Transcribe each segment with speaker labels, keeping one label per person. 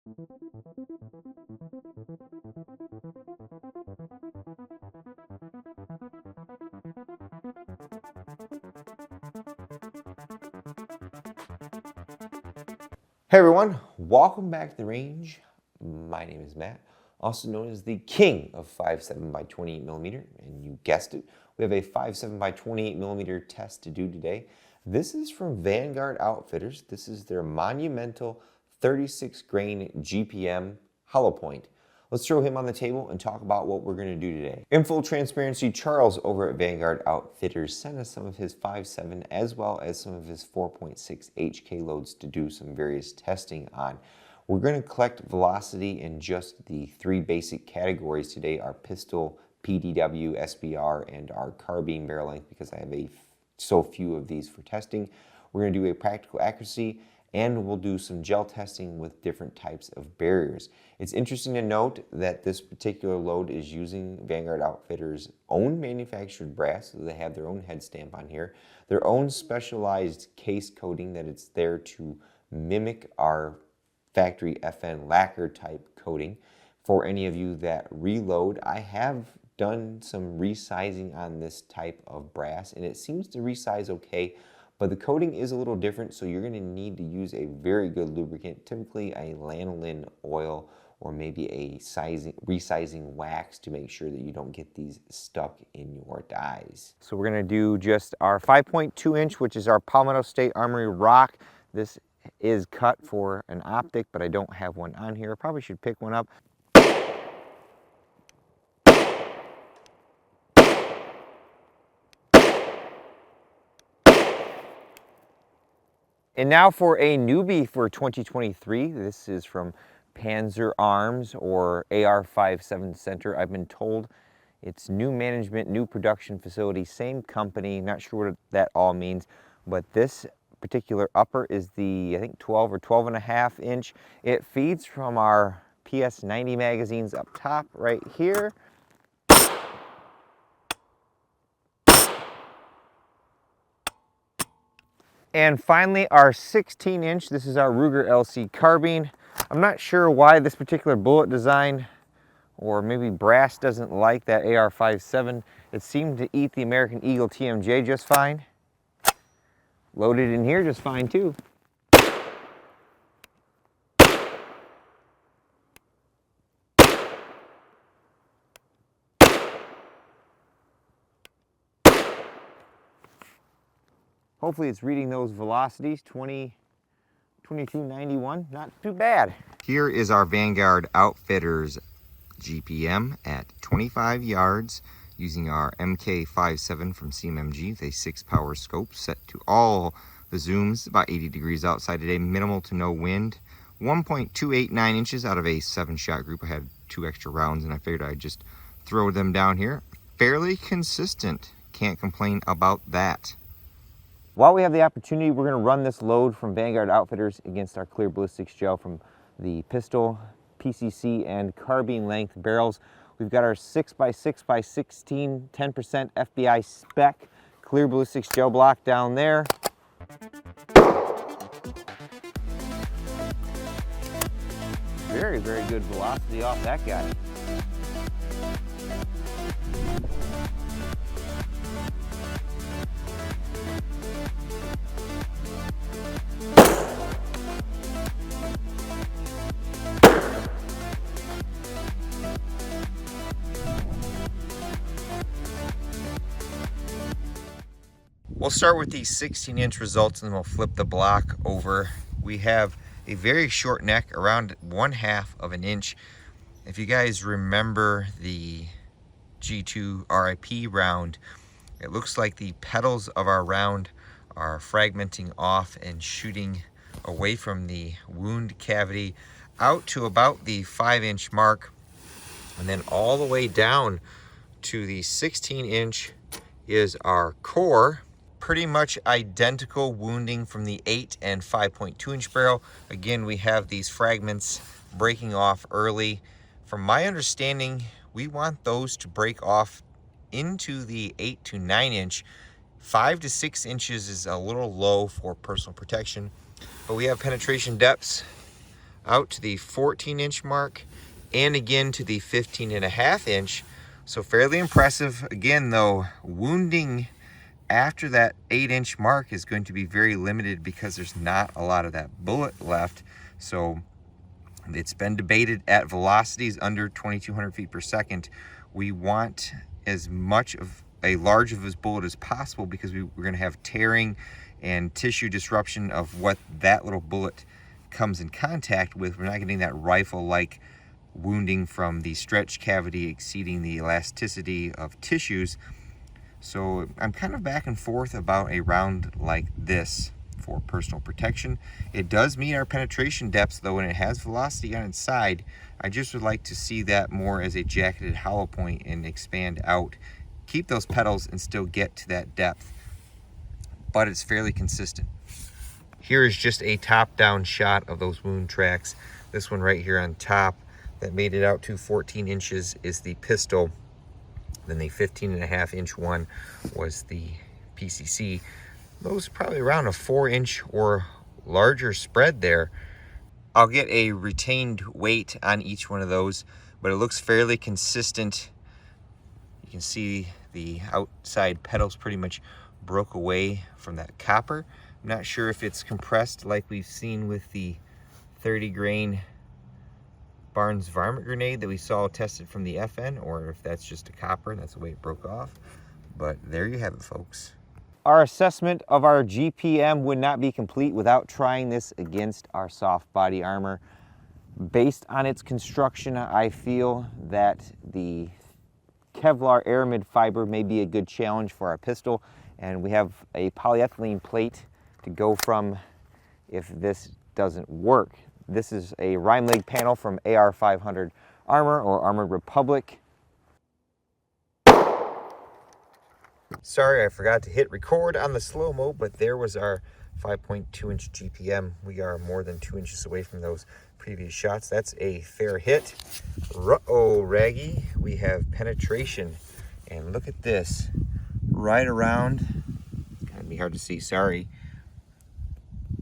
Speaker 1: Hey everyone, welcome back to the range. My name is Matt, also known as the king of 5.7x28mm, and you guessed it, we have a 5.7x28mm test to do today. This is from Vanguard Outfitters. This is their monumental 36 grain GPM hollow point. Let's throw him on the table and talk about what we're going to do today. In full transparency, Charles over at Vanguard Outfitters sent us some of his 5.7 as well as some of his 4.6 HK loads to do some various testing on. We're going to collect velocity in just the three basic categories today, our pistol, PDW, SBR, and our carbine barrel length, because I have so few of these for testing. We're going to do a practical accuracy, and we'll do some gel testing with different types of barriers. It's interesting to note that this particular load is using Vanguard Outfitters' own manufactured brass, so they have their own head stamp on here, their own specialized case coating that it's there to mimic our factory FN lacquer type coating. For any of you that reload, I have done some resizing on this type of brass, and it seems to resize okay. But the coating is a little different, so you're going to need to use a very good lubricant, typically a lanolin oil or maybe a resizing wax to make sure that you don't get these stuck in your dies. So we're going to do just our 5.2 inch, which is our Palmetto State Armory Rock. This is cut for an optic, but I don't have one on here. I probably should pick one up. And now for a newbie for 2023. This is from Panzer Arms or AR57 Center. I've been told it's new management, new production facility, same company. Not sure what that all means, but this particular upper is the, I think, 12 or 12.5 inch. It feeds from our PS90 magazines up top right here. And finally, our 16 inch, this is our Ruger LC carbine. I'm not sure why this particular bullet design, or maybe brass doesn't like that AR57. It seemed to eat the American Eagle TMJ just fine. Loaded in here just fine too. Hopefully it's reading those velocities, 2291, not too bad. Here is our Vanguard Outfitters GPM at 25 yards using our MK57 from CMMG with a 6-power scope set to all the zooms, about 80 degrees outside today, minimal to no wind. 1.289 inches out of a 7-shot group. I had 2 extra rounds and I figured I'd just throw them down here. Fairly consistent, can't complain about that. While we have the opportunity, we're going to run this load from Vanguard Outfitters against our clear ballistics gel from the pistol, PCC, and carbine length barrels. We've got our 6x6x16 10% FBI spec clear ballistics gel block down there. Very, very good velocity off that guy. We'll start with these 16-inch results and then we'll flip the block over. We have a very short neck, around 1/2 of an inch. If you guys remember the G2 RIP round, it looks like the petals of our round are fragmenting off and shooting away from the wound cavity out to about the 5-inch mark, and then all the way down to the 16-inch is our core. Pretty much identical wounding from the 8 and 5.2 inch barrel. Again, we have these fragments breaking off early. From my understanding, we want those to break off into the 8 to 9 inch. 5 to 6 inches is a little low for personal protection, but we have penetration depths out to the 14-inch mark and again to the 15.5-inch. So fairly impressive. Again though, wounding after that 8-inch mark is going to be very limited because there's not a lot of that bullet left. So it's been debated at velocities under 2,200 feet per second. We want as much of a large of his bullet as possible because we're going to have tearing and tissue disruption of what that little bullet comes in contact with. We're not getting that rifle-like wounding from the stretch cavity exceeding the elasticity of tissues. So I'm kind of back and forth about a round like this for personal protection. It does meet our penetration depths though, and it has velocity on its side. I just would like to see that more as a jacketed hollow point and expand out, keep those petals and still get to that depth, but it's fairly consistent. Here is just a top-down shot of those wound tracks. This one right here on top that made it out to 14 inches is the pistol. Then the 15.5-inch one was the PCC. Those are probably around a 4-inch or larger spread there. I'll get a retained weight on each one of those, but it looks fairly consistent. You can see the outside petals pretty much broke away from that copper. I'm not sure if it's compressed like we've seen with the 30 grain Barnes varmint grenade that we saw tested from the FN, or if that's just a copper and that's the way it broke off. But there you have it, folks. Our assessment of our GPM would not be complete without trying this against our soft body armor. Based on its construction, I feel that the Kevlar aramid fiber may be a good challenge for our pistol, and we have a polyethylene plate to go from if this doesn't work. This is a rime leg panel from AR500 Armor or Armored Republic. Sorry, I forgot to hit record on the slow-mo, but there was our 5.2-inch GPM. We are more than 2 inches away from those previous shots. That's a fair hit. Uh-oh, Raggy, we have penetration. And look at this. Right around, it's gonna be hard to see, sorry.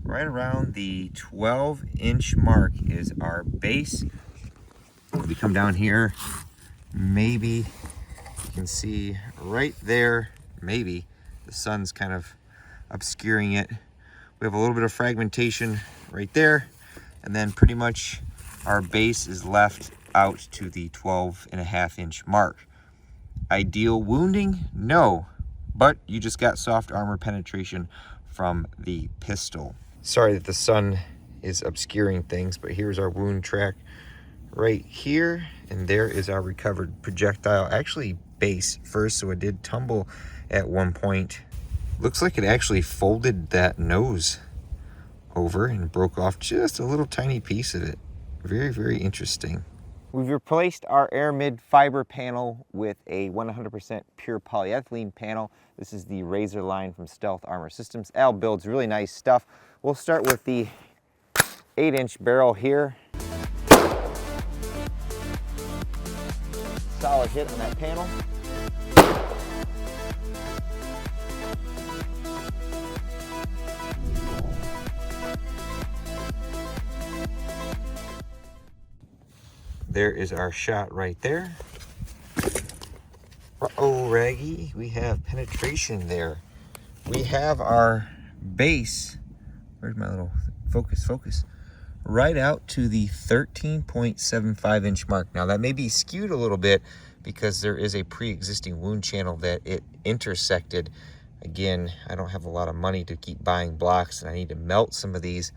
Speaker 1: Right around the 12-inch mark is our base. If we come down here, maybe you can see right there, maybe the sun's kind of obscuring it. We have a little bit of fragmentation right there, and then pretty much our base is left out to the 12.5-inch mark. Ideal wounding? No, but you just got soft armor penetration from the pistol. Sorry that the sun is obscuring things, but here's our wound track right here, and there is our recovered projectile. Actually base first, so it did tumble at one point. Looks like it actually folded that nose over and broke off just a little tiny piece of it. Very, very interesting. We've replaced our aramid fiber panel with a 100% pure polyethylene panel. This is the Razor line from Stealth Armor Systems. Al builds really nice stuff. We'll start with the 8-inch barrel here. Solid hit on that panel. There is our shot right there. Uh-oh, Raggy, we have penetration there. We have our base, where's my little focus, right out to the 13.75-inch mark. Now that may be skewed a little bit because there is a pre-existing wound channel that it intersected. Again, I don't have a lot of money to keep buying blocks, and I need to melt some of these.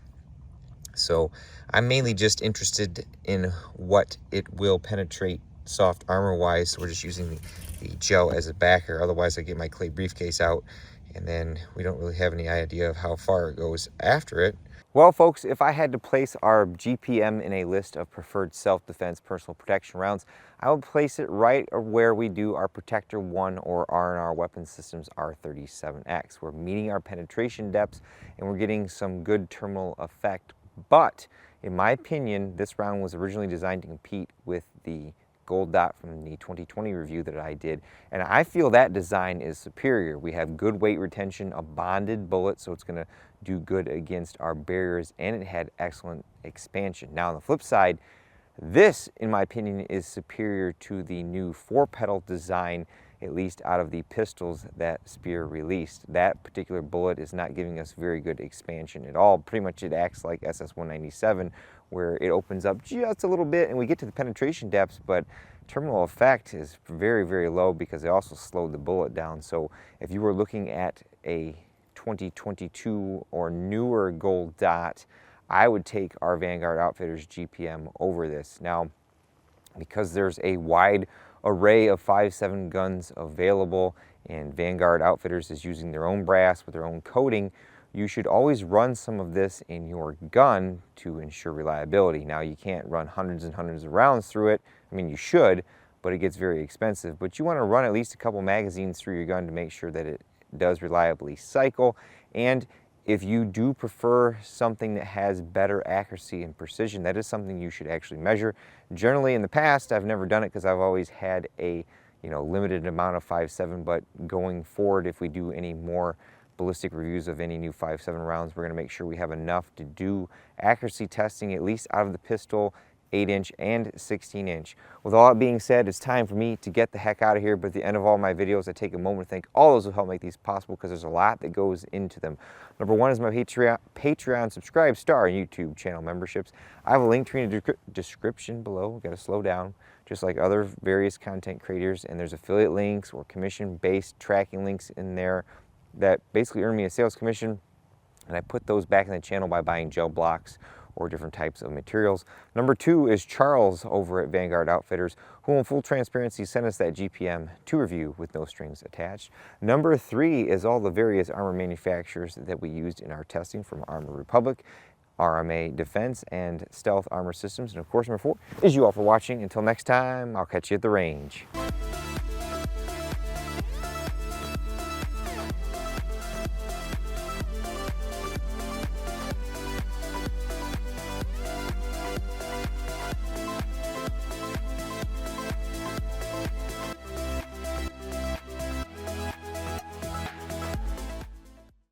Speaker 1: So I'm mainly just interested in what it will penetrate soft armor wise. So we're just using the gel as a backer. Otherwise I get my clay briefcase out, and then we don't really have any idea of how far it goes after it. Well, folks, if I had to place our GPM in a list of preferred self-defense personal protection rounds, I would place it right where we do our Protector 1 or R&R Weapon Systems R37X. We're meeting our penetration depths and we're getting some good terminal effect. But in my opinion, this round was originally designed to compete with the gold dot from the 2020 review that I did, and I feel that design is superior. We have good weight retention, a bonded bullet, so it's going to do good against our barriers, and it had excellent expansion. Now on the flip side, this, in my opinion, is superior to the new 4-pedal design, at least out of the pistols that Speer released. That particular bullet is not giving us very good expansion at all. Pretty much it acts like SS-197, where it opens up just a little bit and we get to the penetration depths, but terminal effect is very, very low because they also slowed the bullet down. So if you were looking at a 2022 or newer gold dot, I would take our Vanguard Outfitters GPM over this. Now, because there's a wide array of 5.7 guns available and Vanguard Outfitters is using their own brass with their own coating, you should always run some of this in your gun to ensure reliability. Now, you can't run hundreds and hundreds of rounds through it. I mean, you should, but it gets very expensive. But you want to run at least a couple magazines through your gun to make sure that it does reliably cycle. And if you do prefer something that has better accuracy and precision, that is something you should actually measure. Generally, in the past, I've never done it because I've always had a limited amount of 5.7, but going forward, if we do any more ballistic reviews of any new 5.7 rounds, we're going to make sure we have enough to do accuracy testing, at least out of the pistol, 8-inch and 16-inch. With all that being said, it's time for me to get the heck out of here, but at the end of all my videos, I take a moment to thank all those who help make these possible, because there's a lot that goes into them. Number one is my Patreon Subscribe Star and YouTube channel memberships. I have a link in the description below. Got to slow down, just like other various content creators, and there's affiliate links or commission-based tracking links in there that basically earn me a sales commission, and I put those back in the channel by buying gel blocks or different types of materials. Number two is Charles over at Vanguard Outfitters, who in full transparency sent us that GPM to review with no strings attached. Number three is all the various armor manufacturers that we used in our testing, from Armor Republic, RMA Defense, and Stealth Armor Systems. And of course, number four is you all for watching. Until next time, I'll catch you at the range.